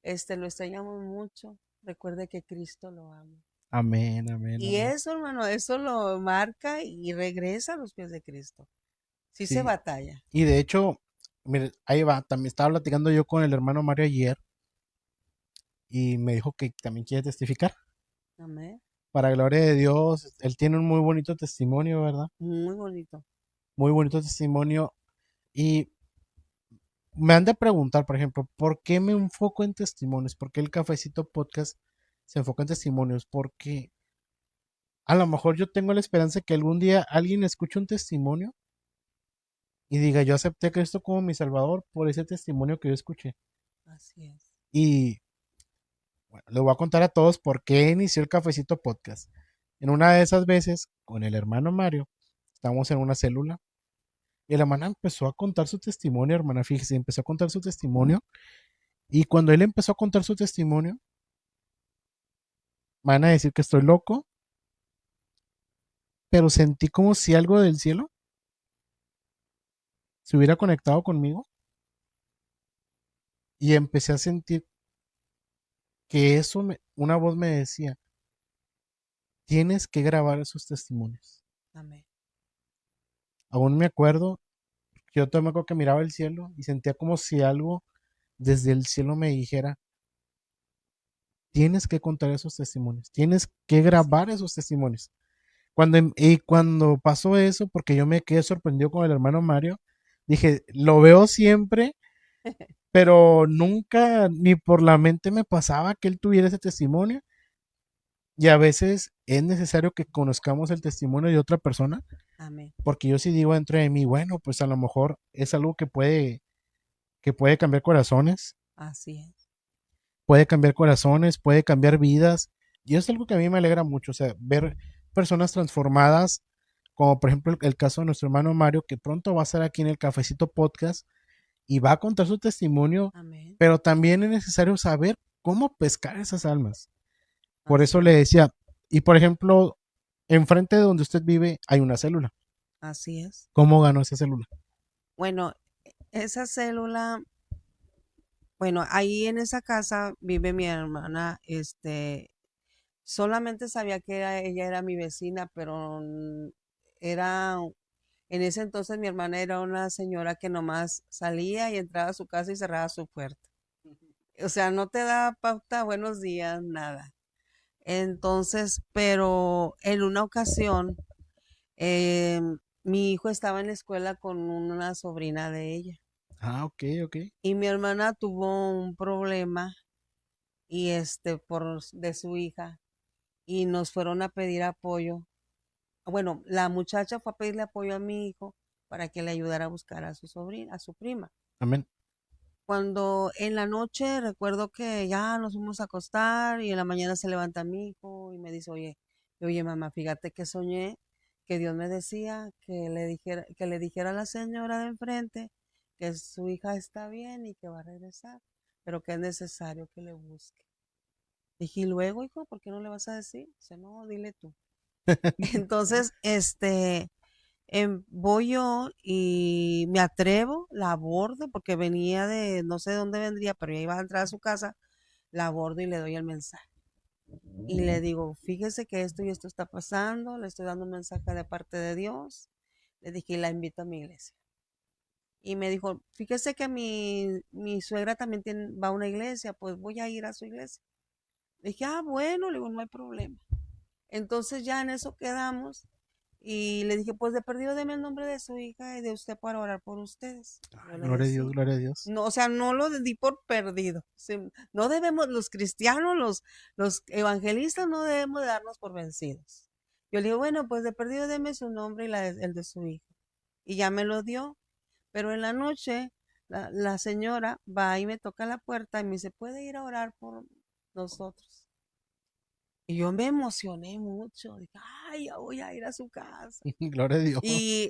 lo extrañamos mucho. Recuerde que Cristo lo ama. amén, amén, Y amén. eso, hermano, eso lo marca y regresa a los pies de Cristo. Sí se Sí, batalla. y de hecho, mire, ahí va, también estaba platicando yo con el hermano Mario ayer y me dijo que también quiere testificar. Amén. Para gloria de Dios, él tiene un muy bonito testimonio, ¿verdad? Muy bonito. Muy bonito testimonio. Y me han de preguntar, por ejemplo, ¿por qué me enfoco en testimonios? ¿Por qué el Cafecito Podcast se enfoca en testimonios? Porque a lo mejor yo tengo la esperanza que algún día alguien escuche un testimonio y diga, yo acepté a Cristo como mi Salvador por ese testimonio que yo escuché. Así es. Y bueno, les voy a contar a todos por qué inició el Cafecito Podcast. En una de esas veces, con el hermano Mario, estábamos en una célula y la hermana empezó a contar su testimonio, hermana, fíjese, empezó a contar su testimonio. Y cuando él empezó a contar su testimonio, van a decir que estoy loco, pero sentí como si algo del cielo se hubiera conectado conmigo y empecé a sentir que una voz me decía, tienes que grabar esos testimonios. Amén. Aún me acuerdo, yo también me acuerdo que miraba el cielo y sentía como si algo desde el cielo me dijera, tienes que contar esos testimonios, tienes que Así grabar es. esos testimonios. Y cuando pasó eso, porque yo me quedé sorprendido con el hermano Mario, dije, lo veo siempre, pero nunca ni por la mente me pasaba que él tuviera ese testimonio. Y a veces es necesario que conozcamos el testimonio de otra persona, Amén. porque yo sí digo dentro de mí, bueno, pues a lo mejor es algo que puede cambiar corazones, Así es. puede cambiar vidas. Y es algo que a mí me alegra mucho, o sea, ver personas transformadas, como por ejemplo el caso de nuestro hermano Mario, que pronto va a estar aquí en el Cafecito Podcast y va a contar su testimonio, Amén. pero también es necesario saber cómo pescar esas almas. Por eso Así le es. decía, y por ejemplo, enfrente de donde usted vive hay una célula. Así es. ¿Cómo ganó esa célula? Bueno, esa célula, bueno, ahí en esa casa vive mi hermana, solamente sabía que ella era mi vecina, pero era, en ese entonces mi hermana era una señora que nomás salía y entraba a su casa y cerraba su puerta. O sea, no te da pauta, buenos días, nada. Entonces, pero en una ocasión, mi hijo estaba en la escuela con una sobrina de ella Ah, ok, ok. y mi hermana tuvo un problema y de su hija y nos fueron a pedir apoyo. Bueno, la muchacha fue a pedirle apoyo a mi hijo para que le ayudara a buscar a su sobrina, a su prima. Amén. cuando en la noche recuerdo que ya nos fuimos a acostar y en la mañana se levanta mi hijo y me dice, oye mamá, fíjate que soñé que Dios me decía que le dijera a la señora de enfrente que su hija está bien y que va a regresar, pero que es necesario que le busque. Dije, y luego, hijo, ¿por qué no le vas a decir? Dice, no, dile tú. Entonces, voy yo y me atrevo, la abordo, porque venía de, no sé de dónde vendría, pero ya iba a entrar a su casa, la abordo y le doy el mensaje. Y le digo, fíjese que esto y esto está pasando, le estoy dando un mensaje de parte de Dios. Le dije, y la invito a mi iglesia. Y me dijo, fíjese que mi suegra también va a una iglesia, pues voy a ir a su iglesia. Le dije, bueno, le digo, no hay problema. Entonces ya en eso quedamos y le dije, pues de perdido deme el nombre de su hija y de usted para orar por ustedes. Yo Ay, le gloria a Dios, decía. gloria a Dios. No, o sea, no lo di por perdido. No debemos, los cristianos, los evangelistas, no debemos de darnos por vencidos. Yo le digo, bueno, pues de perdido deme su nombre y el de su hija. Y ya me lo dio. Pero en la noche, la señora va y me toca la puerta y me dice, ¿puede ir a orar por nosotros? Y yo me emocioné mucho. Dije, ay, ya voy a ir a su casa. Gloria a Dios. Y,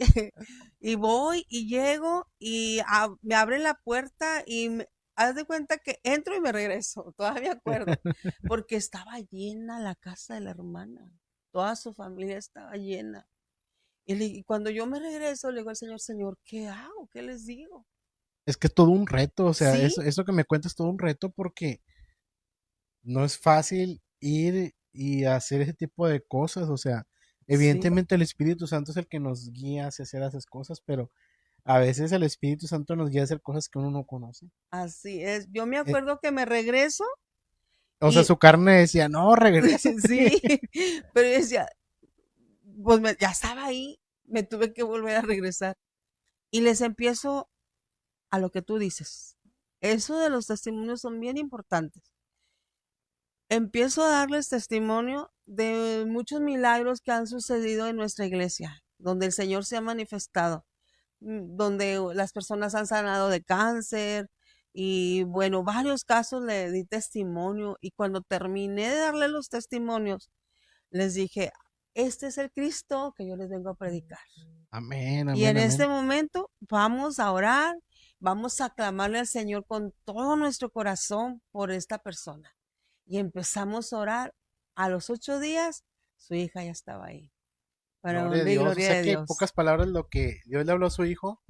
y voy y llego y me abren la puerta y haz de cuenta que entro y me regreso. Todavía me acuerdo. Porque estaba llena la casa de la hermana. Toda su familia estaba llena. Y cuando yo me regreso, le digo al Señor, Señor, ¿qué hago? ¿Qué les digo? Es que es todo un reto, o sea, Sí, eso que me cuentas es todo un reto porque no es fácil ir y hacer ese tipo de cosas, o sea, sí, evidentemente el Espíritu Santo es el que nos guía hacia hacer esas cosas, pero a veces el Espíritu Santo nos guía a hacer cosas que uno no conoce. así es. Yo me Eh, acuerdo que me regreso o sea, y su carne decía, no, regrésate. sí, pero yo decía, pues ya estaba ahí, me tuve que volver a regresar. Y les empiezo a lo que tú dices. Eso de los testimonios son bien importantes. Empiezo a darles testimonio de muchos milagros que han sucedido en nuestra iglesia, donde el Señor se ha manifestado, donde las personas han sanado de cáncer y bueno, varios casos le di testimonio y cuando terminé de darle los testimonios, les dije, este es el Cristo que yo les vengo a predicar. Amén, Y en amén, este amén. momento vamos a orar, vamos a clamarle al Señor con todo nuestro corazón por esta persona. Y empezamos a orar. A los 8 días, su hija ya estaba ahí. Para Gloria a honra y Dios. O gloria sea de que en Dios. pocas palabras lo que Dios le habló a su hijo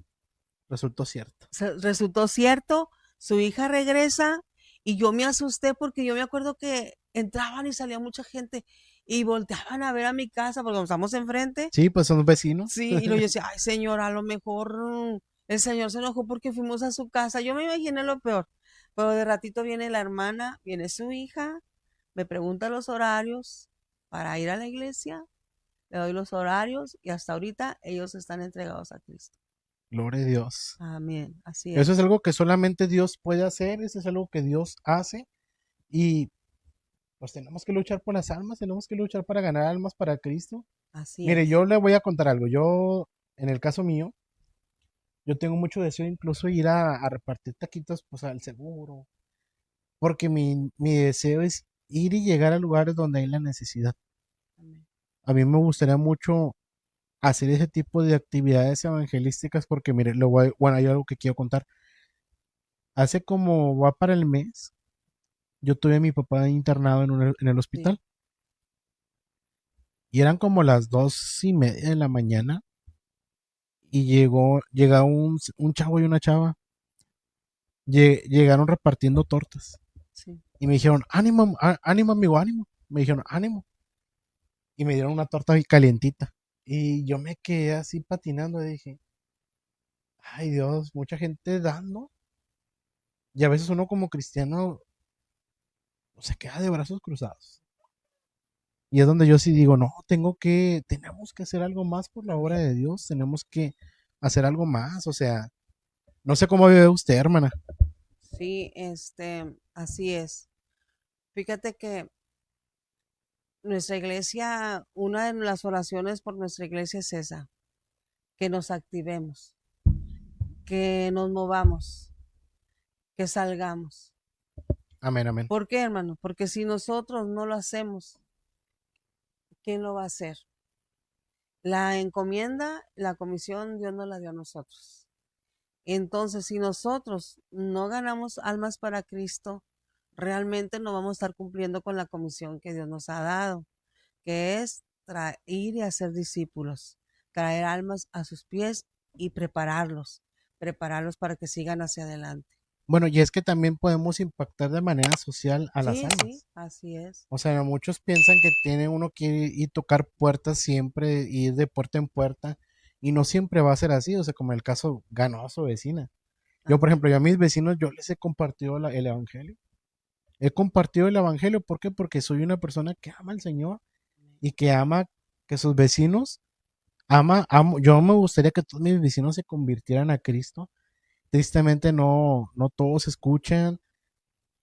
resultó cierto. Resultó cierto, su hija regresa y yo me asusté porque yo me acuerdo que entraban y salía mucha gente y volteaban a ver a mi casa porque como estamos enfrente. Sí, pues son vecinos. Sí, y luego yo decía, ay señor, a lo mejor el señor se enojó porque fuimos a su casa. Yo me imaginé lo peor, pero de ratito viene la hermana, viene su hija, me pregunta los horarios para ir a la iglesia, le doy los horarios y hasta ahorita ellos están entregados a Cristo. Gloria a Dios. Amén, así Eso es es, algo que solamente Dios puede hacer, eso es algo que Dios hace y pues tenemos que luchar por las almas, tenemos que luchar para ganar almas para Cristo. así Mire, es. yo le voy a contar algo. Yo, en el caso mío, yo tengo mucho deseo incluso ir a repartir taquitos pues al seguro, porque mi deseo es ir y llegar a lugares donde hay la necesidad. Amén. A mí me gustaría mucho hacer ese tipo de actividades evangelísticas porque mire, bueno, hay algo que quiero contar. Hace como va para el mes, yo tuve a mi papá internado en el Sí, hospital y eran como las 2:30 de la mañana y llega un chavo y una chava, llegaron repartiendo tortas sí. y me dijeron, ánimo, ánimo amigo, ánimo, me dijeron, ánimo, y me dieron una torta ahí calientita y yo me quedé así patinando y dije, ay Dios, mucha gente dando y a veces uno como cristiano se queda de brazos cruzados. Y es donde yo sí digo, no, tenemos que hacer algo más por la obra Amén. de Dios, tenemos que hacer algo más, o sea, no sé cómo vive usted, hermana. Sí, así es. Fíjate que nuestra iglesia, una de las oraciones por nuestra iglesia es esa, que nos activemos, que nos movamos, que salgamos. Amén, amén. ¿Por qué, hermano? Porque si nosotros no lo hacemos, ¿quién lo va a hacer? La encomienda, la comisión, Dios nos la dio a nosotros. Entonces, si nosotros no ganamos almas para Cristo, realmente no vamos a estar cumpliendo con la comisión que Dios nos ha dado, que es ir y hacer discípulos, traer almas a sus pies y prepararlos para que sigan hacia adelante. Bueno, y es que también podemos impactar de manera social a las Sí, sí, almas. así es. O sea, muchos piensan que tiene uno que ir y tocar puertas siempre, ir de puerta en puerta, y no siempre va a ser así. O sea, como el caso Ganoso vecina. Yo, por Amén. ejemplo, yo a mis vecinos, yo les he compartido el evangelio. He compartido el evangelio, ¿por qué? Porque soy una persona que ama al Señor y que ama que sus vecinos, yo me gustaría que todos mis vecinos se convirtieran a Cristo. Tristemente no todos escuchan,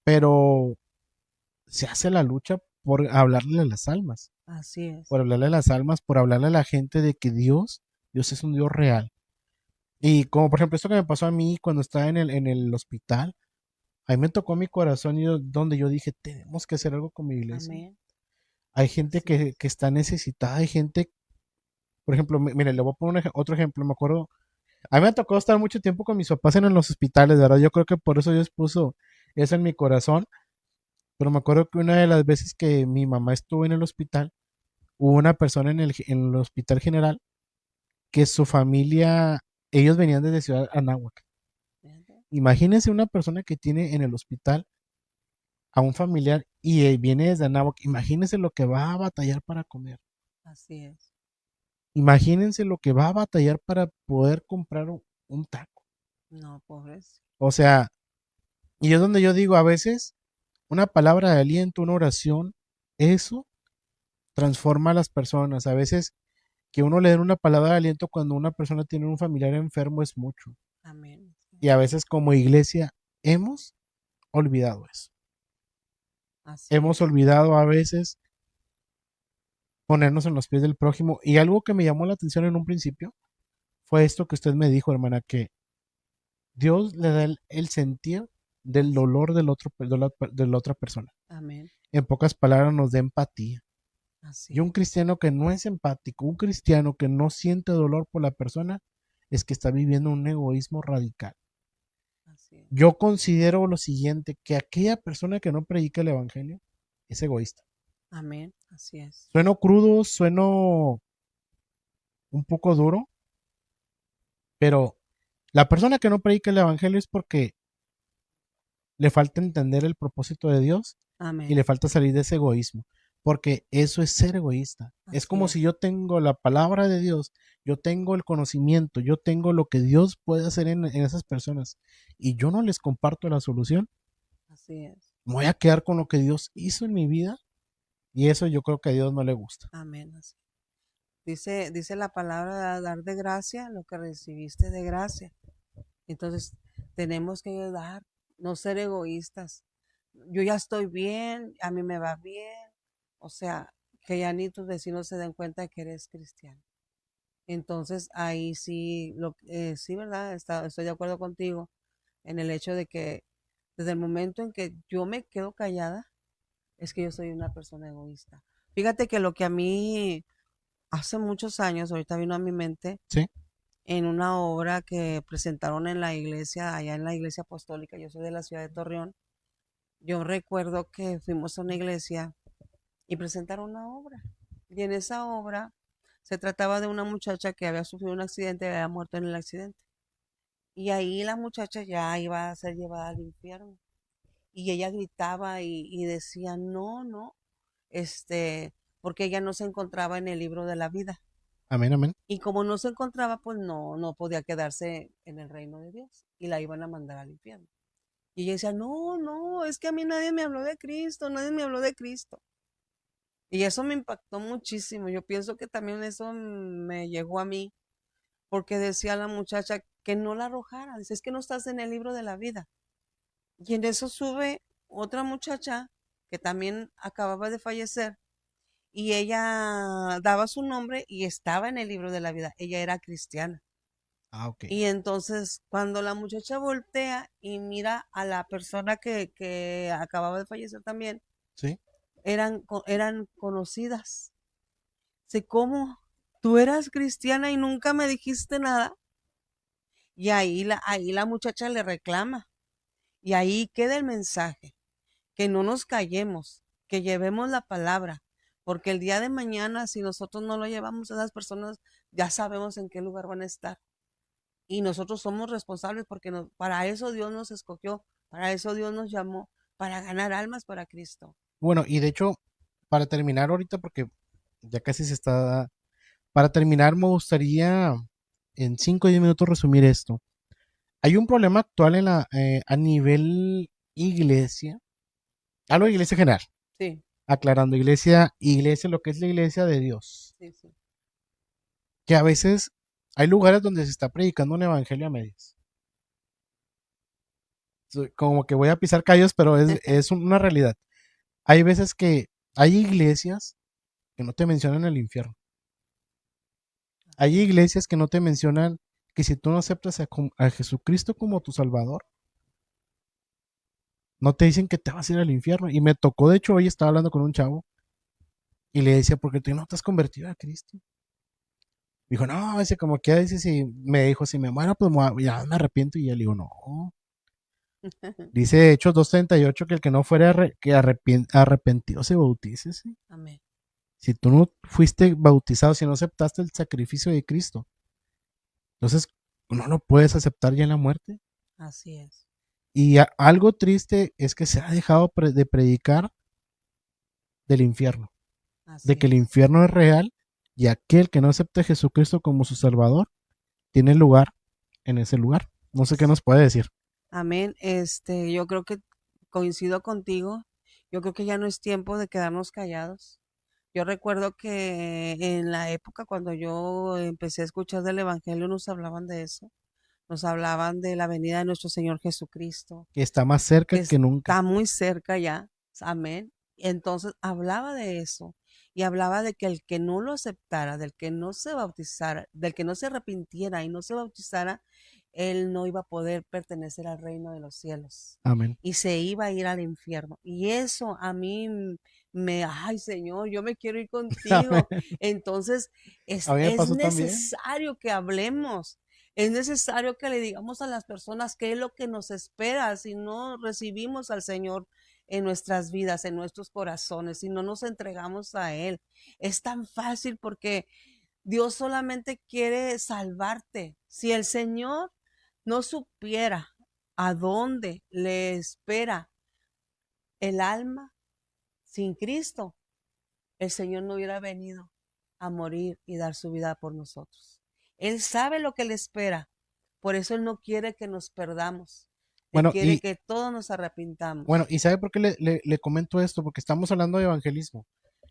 pero se hace la lucha por hablarle a las almas, Así es. por hablarle a las almas, por hablarle a la gente de que Dios es un Dios real. Y como por ejemplo esto que me pasó a mí cuando estaba en el hospital, a mí me tocó mi corazón y donde yo dije, tenemos que hacer algo con mi iglesia. Amén. Hay gente Así es. que está necesitada, hay gente, por ejemplo, mire, le voy a poner otro ejemplo, me acuerdo, a mí me tocó estar mucho tiempo con mis papás en los hospitales, ¿verdad? Yo creo que por eso Dios puso eso en mi corazón, pero me acuerdo que una de las veces que mi mamá estuvo en el hospital, hubo una persona en el hospital general que su familia, ellos venían desde Ciudad Anáhuac. Fíjate. Imagínense una persona que tiene en el hospital a un familiar y viene desde Anáhuac. Imagínense lo que va a batallar para comer. Así es. Imagínense lo que va a batallar para poder comprar un taco. No, pobres. O sea, y es donde yo digo, a veces una palabra de aliento, una oración, eso transforma a las personas. A veces que uno le dé una palabra de aliento cuando una persona tiene un familiar enfermo es mucho. Amén. Y a veces como iglesia hemos olvidado eso. Así Hemos es. olvidado a veces ponernos en los pies del prójimo. Y algo que me llamó la atención en un principio fue esto que usted me dijo, hermana, que Dios le da el sentir del dolor del otro, de la otra persona. Amén. En pocas palabras, nos da empatía. Y Así un es. cristiano que no es empático, un cristiano que no siente dolor por la persona, es que está viviendo un egoísmo radical. Así es. Yo considero lo siguiente, que aquella persona que no predica el evangelio es egoísta. Amén. Así es. Sueno crudo, sueno un poco duro, pero la persona que no predica el evangelio es porque le falta entender el propósito de Dios y Amén. le falta salir de ese egoísmo, porque eso es ser egoísta. Es Así como si es. yo tengo la palabra de Dios, yo tengo el conocimiento, yo tengo lo que Dios puede hacer en esas personas y yo no les comparto la solución, Así es. me voy a quedar con lo que Dios hizo en mi vida y eso yo creo que a Dios no le gusta. Amén. Así. Dice la palabra dar de gracia lo que recibiste de gracia. Entonces, tenemos que ayudar, no ser egoístas. Yo ya estoy bien, a mí me va bien. O sea, que ya ni tus vecinos se den cuenta de que eres cristiano. Entonces, ahí sí, sí, ¿verdad? Estoy de acuerdo contigo en el hecho de que desde el momento en que yo me quedo callada, es que yo soy una persona egoísta. Fíjate que lo que a mí hace muchos años, ahorita vino a mi mente, ¿Sí? en una obra que presentaron en la iglesia, allá en la iglesia apostólica, yo soy de la ciudad de Torreón, yo recuerdo que fuimos a una iglesia y presentaron una obra. Y en esa obra se trataba de una muchacha que había sufrido un accidente y había muerto en el accidente. Y ahí la muchacha ya iba a ser llevada al infierno. Y ella gritaba y decía, no, no, porque ella no se encontraba en el libro de la vida. Amén, amén. Y como no se encontraba, pues no podía quedarse en el reino de Dios y la iban a mandar al infierno. Y ella decía, no, no, es que a mí nadie me habló de Cristo, nadie me habló de Cristo. Y eso me impactó muchísimo. Yo pienso que también eso me llegó a mí, porque decía la muchacha que no la arrojara. Dice, es que no estás en el libro de la vida. Y en eso sube otra muchacha que también acababa de fallecer y ella daba su nombre y estaba en el libro de la vida. Ella era cristiana. Ah, ok. Y entonces cuando la muchacha voltea y mira a la persona que acababa de fallecer también, Sí. eran conocidas. Sé cómo tú eras cristiana y nunca me dijiste nada. Y ahí la muchacha le reclama. Y ahí queda el mensaje, que no nos callemos, que llevemos la palabra, porque el día de mañana, si nosotros no lo llevamos, esas personas ya sabemos en qué lugar van a estar. Y nosotros somos responsables porque para eso Dios nos escogió, para eso Dios nos llamó, para ganar almas para Cristo. Bueno, y de hecho, para terminar ahorita, porque ya casi se está. Para terminar, me gustaría en 5 o 10 minutos resumir esto. Hay un problema actual a nivel iglesia, hablo de iglesia general, Sí, aclarando iglesia, lo que es la iglesia de Dios, sí, sí. que a veces hay lugares donde se está predicando un evangelio a medias. Como que voy a pisar callos, pero es una realidad. Hay veces que hay iglesias que no te mencionan el infierno. Hay Así es. iglesias que no te mencionan que si tú no aceptas a Jesucristo como tu Salvador, no te dicen que te vas a ir al infierno. Y me tocó, de hecho, hoy estaba hablando con un chavo y le decía, ¿por qué tú no te has convertido a Cristo? Dijo, no, ese como que dice, si me dijo, si me muero, pues ya me arrepiento. Y él dijo, no. Dice Hechos 2:38 que el que no fuera arrepentido se bautice. ¿Sí? Amén. Si tú no fuiste bautizado, si no aceptaste el sacrificio de Cristo, entonces no lo puedes aceptar ya en la muerte. Así es. Y algo triste es que se ha dejado de predicar del infierno, de Así que el es. infierno es real y aquel que no acepte a Jesucristo como su Salvador tiene lugar en ese lugar. No sé qué nos puede decir. Amén. Yo creo que coincido contigo. Yo creo que ya no es tiempo de quedarnos callados. Yo recuerdo que en la época cuando yo empecé a escuchar del Evangelio nos hablaban de eso. Nos hablaban de la venida de nuestro Señor Jesucristo, Que está más cerca que que nunca. está muy cerca ya. Amén. Entonces hablaba de eso y hablaba de que el que no lo aceptara, del que no se bautizara, del que no se arrepintiera y no se bautizara, él no iba a poder pertenecer al reino de los cielos Amén. y se iba a ir al infierno. Y eso a mí ay Señor, yo me quiero ir contigo. Amén. Entonces A mí me es pasó también. necesario que hablemos. Es necesario que le digamos a las personas qué es lo que nos espera si no recibimos al Señor en nuestras vidas, en nuestros corazones, si no nos entregamos a Él. Es tan fácil porque Dios solamente quiere salvarte. Si el Señor no supiera a dónde le espera el alma sin Cristo, el Señor no hubiera venido a morir y dar su vida por nosotros. Él sabe lo que le espera. Por eso Él no quiere que nos perdamos. Él Bueno, quiere y que todos nos bueno, arrepintamos. ¿y sabe por qué le comento esto? Porque estamos hablando de evangelismo.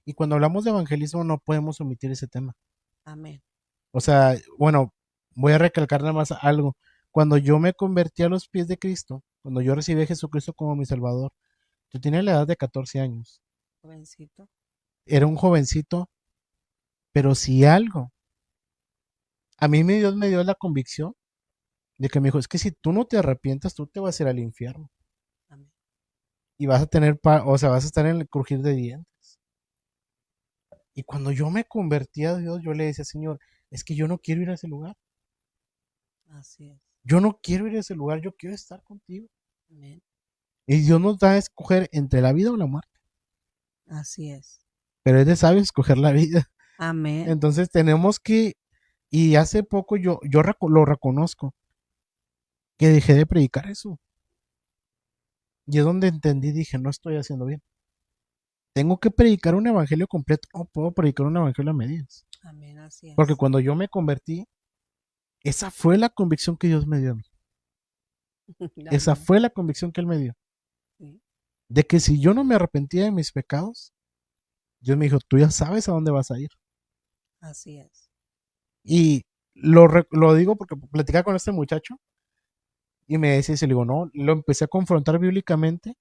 Y cuando hablamos de evangelismo no podemos omitir ese tema. Amén. O sea, bueno, voy a recalcar nada más algo. Cuando yo me convertí a los pies de Cristo, cuando yo recibí a Jesucristo como mi Salvador, yo tenía la edad de 14 años. Jovencito. Era un jovencito, pero si algo, a mí Dios me dio la convicción de que me dijo, es que si tú no te arrepientas, tú te vas a ir al infierno. Amén. Y vas a o sea, vas a estar en el crujir de dientes. Y cuando yo me convertí a Dios, yo le decía, Señor, es que yo no quiero ir a ese lugar. Así es. Yo no quiero ir a ese lugar, yo quiero estar contigo. Amén. Y Dios nos da a escoger entre la vida o la muerte. Así es. Pero es de sabio escoger la vida. Amén. Entonces tenemos que, y hace poco yo lo reconozco, que dejé de predicar eso. Y es donde entendí, dije, no estoy haciendo bien. Tengo que predicar un evangelio completo, no puedo predicar un evangelio a medias. Amén. Así Porque es. cuando yo me convertí, esa fue la convicción que Dios me dio a mí. Esa Amén. fue la convicción que Él me dio. Sí. De que si yo no me arrepentía de mis pecados, Dios me dijo, tú ya sabes a dónde vas a ir. Así es. Y lo digo porque platicaba con este muchacho y me decía, y se le digo, no, lo empecé a confrontar bíblicamente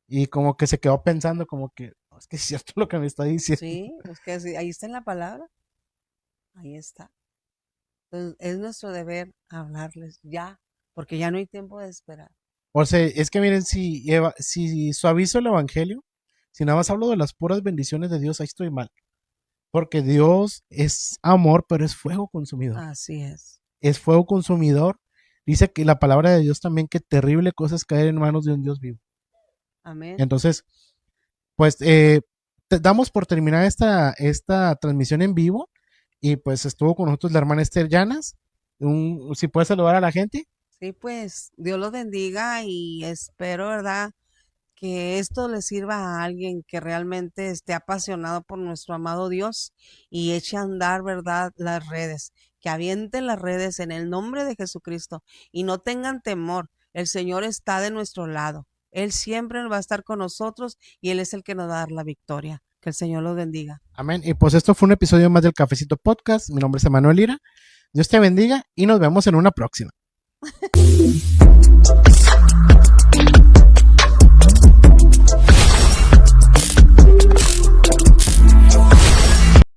y como que se quedó pensando como que, "No, es que es cierto lo que me está diciendo". Sí, es que ahí está en la palabra. Ahí está. Entonces, es nuestro deber hablarles ya, porque ya no hay tiempo de esperar. O sea, es que miren, si suavizo el evangelio, si nada más hablo de las puras bendiciones de Dios, ahí estoy mal. Porque Dios es amor, pero es fuego consumidor. Así es. Es fuego consumidor. Dice que la palabra de Dios también que terrible cosa es caer en manos de un Dios vivo. Amén. Entonces, pues damos por terminar esta transmisión en vivo y pues estuvo con nosotros la hermana Esther Llanas. Si puedes saludar a la gente. Sí, pues Dios los bendiga y espero, ¿verdad?, que esto le sirva a alguien que realmente esté apasionado por nuestro amado Dios y eche a andar, ¿verdad?, las redes, que avienten las redes en el nombre de Jesucristo y no tengan temor. El Señor está de nuestro lado. Él siempre va a estar con nosotros y Él es el que nos va a dar la victoria. Que el Señor los bendiga. Amén. Y pues esto fue un episodio más del Cafecito Podcast. Mi nombre es Emanuel Lira. Dios te bendiga y nos vemos en una próxima.